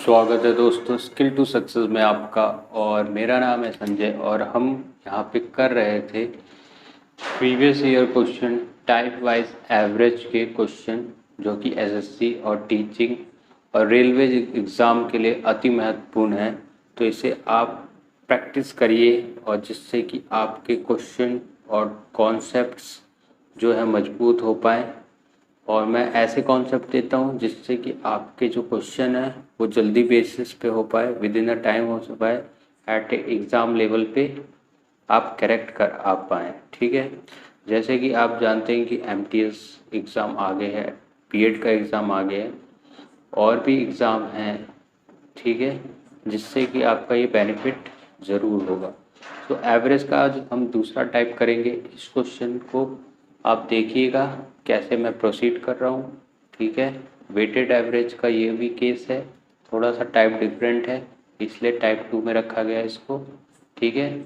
स्वागत है दोस्तों स्किल टू सक्सेस में आपका। और मेरा नाम है संजय और हम यहाँ पे कर रहे थे previous year question type wise average के क्वेश्चन जो कि एसएससी और टीचिंग और रेलवे एग्ज़ाम के लिए अति महत्वपूर्ण है। तो इसे आप प्रैक्टिस करिए और जिससे कि आपके क्वेश्चन और कॉन्सेप्ट्स जो है मजबूत हो पाए। और मैं ऐसे कॉन्सेप्ट देता हूँ जिससे कि आपके जो क्वेश्चन है वो जल्दी बेसिस पे हो पाए, विद इन अ टाइम हो पाए, एट एग्ज़ाम लेवल पे आप करेक्ट कर आ पाएँ। ठीक है, जैसे कि आप जानते हैं कि एमटीएस एग्ज़ाम आगे है, बीएड का एग्ज़ाम आगे है और भी एग्ज़ाम हैं। ठीक है, जिससे कि आपका ये बेनिफिट ज़रूर होगा। तो एवरेज का आज हम दूसरा टाइप करेंगे। इस क्वेश्चन को आप देखिएगा कैसे मैं प्रोसीड कर रहा हूँ। ठीक है, वेटेड एवरेज का ये भी केस है, थोड़ा सा टाइप डिफरेंट है इसलिए टाइप 2 में रखा गया है इसको। ठीक है,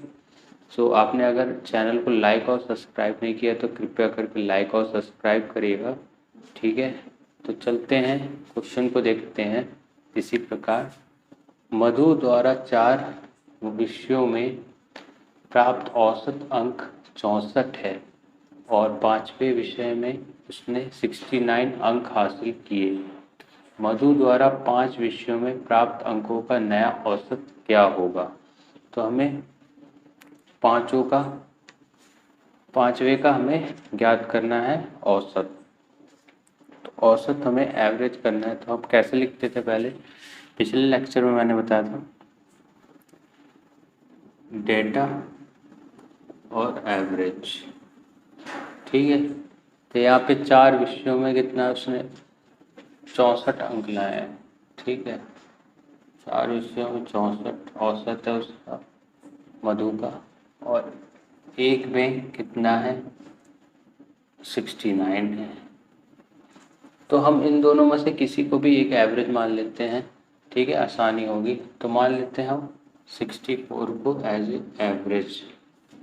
सो आपने अगर चैनल को लाइक और सब्सक्राइब नहीं किया तो कृपया करके लाइक और सब्सक्राइब करिएगा। ठीक है, तो चलते हैं क्वेश्चन को देखते हैं। इसी प्रकार मधु द्वारा 4 विषयों में प्राप्त औसत अंक 64 है और 5वें विषय में उसने 69 अंक हासिल किए। मधु द्वारा 5 विषयों में प्राप्त अंकों का नया औसत क्या होगा? तो हमें पांचवें का हमें ज्ञात करना है औसत। तो औसत हमें एवरेज करना है। तो हम कैसे लिखते थे पहले? पिछले लेक्चर में मैंने बताया था डेटा और एवरेज। ठीक है, तो यहाँ पे 4 विषयों में कितना उसने 64 अंक लाए हैं। ठीक है, 4 विषयों में 64 औसत है उसका मधु का, और एक में कितना है 69 है। तो हम इन दोनों में से किसी को भी एक एवरेज मान लेते हैं। ठीक है, आसानी होगी। तो मान लेते हैं हम 64 को एज ए एवरेज।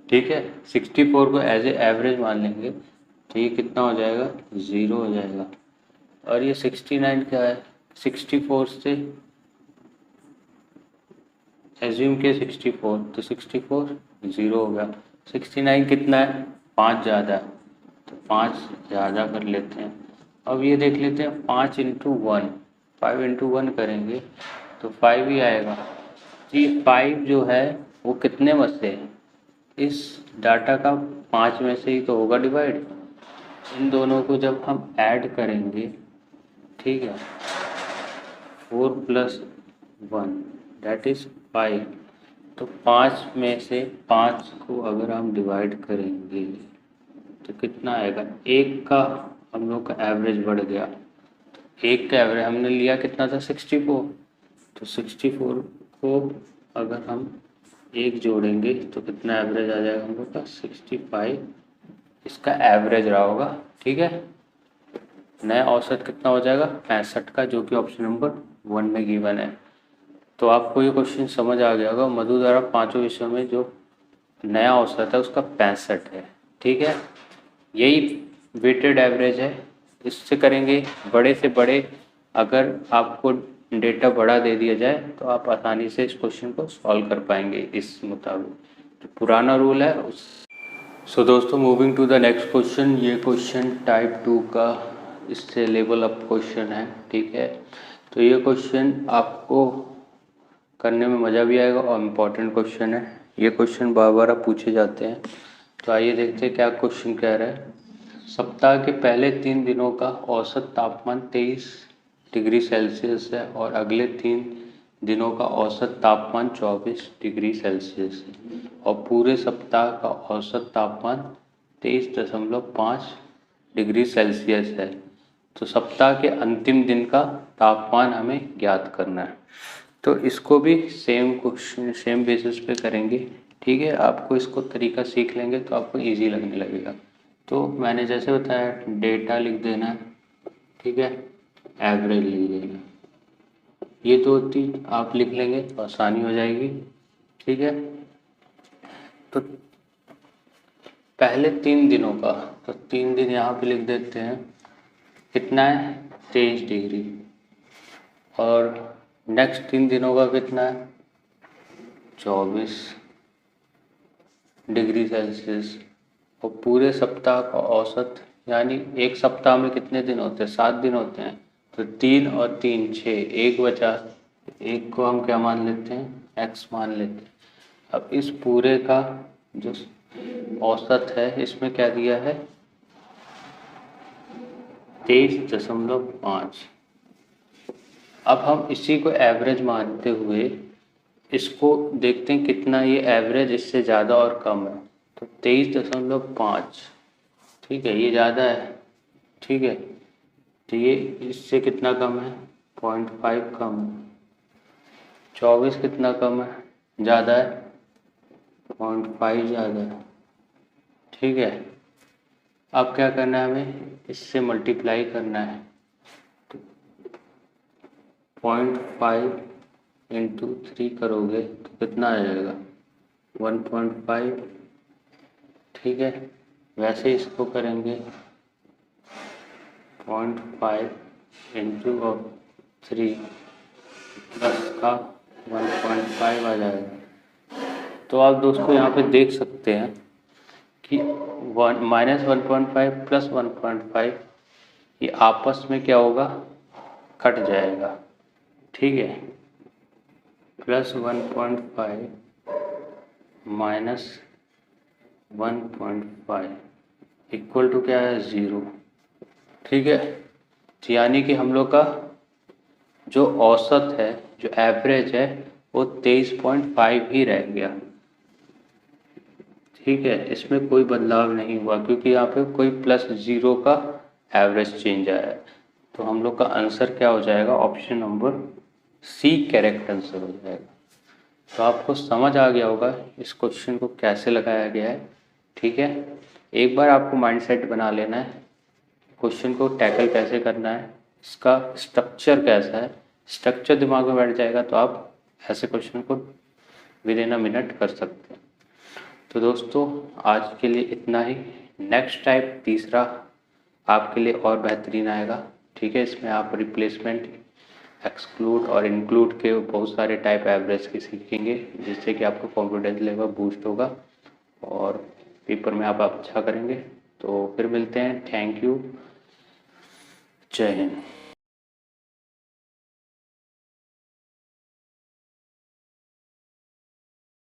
ठीक है, 64 को एज ए एवरेज मान लेंगे तो ये कितना हो जाएगा 0 हो जाएगा। और ये 69 क्या है, 64 से एज्यूम के 64 तो 64 0 हो गया। 69 कितना है 5 ज़्यादा है तो 5 ज़्यादा कर लेते हैं। अब ये देख लेते हैं 5 इंटू 1, 5 इंटू 1 करेंगे तो 5 ही आएगा। जी 5 जो है वो कितने में से है, इस डाटा का 5 में से ही तो होगा डिवाइड। इन दोनों को जब हम ऐड करेंगे, ठीक है, 4 + 1 दैट इज़ 5। तो 5 में से 5 को अगर हम डिवाइड करेंगे तो कितना आएगा, एक का हम लोग का एवरेज बढ़ गया। एक का एवरेज हमने लिया कितना था 64, तो 64 को अगर हम एक जोड़ेंगे तो कितना एवरेज आ जाएगा हम लोग का 65। इसका एवरेज रहा होगा। ठीक है, नया औसत कितना हो जाएगा 65 का, जो कि ऑप्शन नंबर 1 में गिवन है। तो आपको ये क्वेश्चन समझ आ गया होगा। मधु द्वारा 5 विषयों में जो नया औसत है उसका 65 है। ठीक है, यही वेटेड एवरेज है। इससे करेंगे बड़े से बड़े। अगर आपको डेटा बड़ा दे दिया जाए तो आप आसानी से इस क्वेश्चन को सॉल्व कर पाएंगे इस मुताबिक जो पुराना रूल है उस। सो दोस्तों, moving to the next question. ये क्वेश्चन टाइप 2 का इससे लेवल अप क्वेश्चन है। ठीक है, तो ये क्वेश्चन आपको करने में मज़ा भी आएगा और इम्पॉर्टेंट क्वेश्चन है। ये क्वेश्चन बार बार पूछे जाते हैं। तो आइए देखते हैं क्या क्वेश्चन कह रहा है। सप्ताह के पहले 3 दिनों का औसत तापमान 23 डिग्री सेल्सियस है और अगले 3 दिनों का औसत तापमान 24 डिग्री सेल्सियस है और पूरे सप्ताह का औसत तापमान 23.5 डिग्री सेल्सियस है। तो सप्ताह के अंतिम दिन का तापमान हमें ज्ञात करना है। तो इसको भी सेम क्वेश्चन सेम बेसिस पे करेंगे। ठीक है, आपको इसको तरीका सीख लेंगे तो आपको इजी लगने लगेगा। तो मैंने जैसे बताया डेटा लिख देना है, ठीक है, एवरेज लिख देना, ये 2 चीज आप लिख लेंगे तो आसानी हो जाएगी। ठीक है, तो पहले 3 दिनों का, तो 3 दिन यहाँ पे लिख देते हैं। कितना है 23 डिग्री और नेक्स्ट 3 दिनों का कितना है 24 डिग्री सेल्सियस। और पूरे सप्ताह का औसत, यानी एक सप्ताह में कितने दिन होते हैं 7 दिन होते हैं, तो 3 और 3 6, एक बचा, एक को हम क्या मान लेते हैं x मान लेते हैं। अब इस पूरे का जो औसत है इसमें क्या दिया है 23.5। अब हम इसी को एवरेज मानते हुए इसको देखते हैं कितना ये एवरेज इससे ज़्यादा और कम है। तो 23.5, ठीक है, ये ज़्यादा है, ठीक है, तो ये इससे कितना कम है 0.5 कम है। 24 कितना कम है ज़्यादा है 0.5 ज़्यादा है, ठीक है। अब क्या करना है हमें इससे मल्टीप्लाई करना है, 0.5 इंटू 3 करोगे तो कितना आ जाएगा 1.5, ठीक है। वैसे इसको करेंगे 0.5 इंटू 3 प्लस का 1.5 आ जाएगा। तो आप दोस्तों यहाँ पे देख सकते हैं कि -1.5 प्लस 1.5 ये आपस में क्या होगा कट जाएगा, ठीक है। प्लस 1.5 माइनस 1.5 इक्वल टू क्या है 0, ठीक है। तो यानी कि हम लोग का जो औसत है, जो एवरेज है, वो 23.5 ही रह गया, ठीक है। इसमें कोई बदलाव नहीं हुआ क्योंकि यहाँ पे कोई +0 का एवरेज चेंज आया है। तो हम लोग का आंसर क्या हो जाएगा option number C correct answer हो जाएगा। तो आपको समझ आ गया होगा इस क्वेश्चन को कैसे लगाया गया है, ठीक है। एक बार आपको माइंडसेट बना लेना है क्वेश्चन को टैकल कैसे करना है, इसका स्ट्रक्चर कैसा है, स्ट्रक्चर दिमाग में बैठ जाएगा तो आप ऐसे क्वेश्चन को विद इन अ मिनट कर सकते हैं। तो दोस्तों आज के लिए इतना ही। नेक्स्ट टाइप तीसरा आपके लिए और बेहतरीन आएगा, ठीक है। इसमें आप रिप्लेसमेंट, एक्सक्लूड और इंक्लूड के बहुत सारे टाइप एवरेज के सीखेंगे, जिससे कि आपका कॉन्फिडेंस लेवल बूस्ट होगा और पेपर में आप अच्छा करेंगे। तो फिर मिलते हैं, थैंक यू, जय हिंद।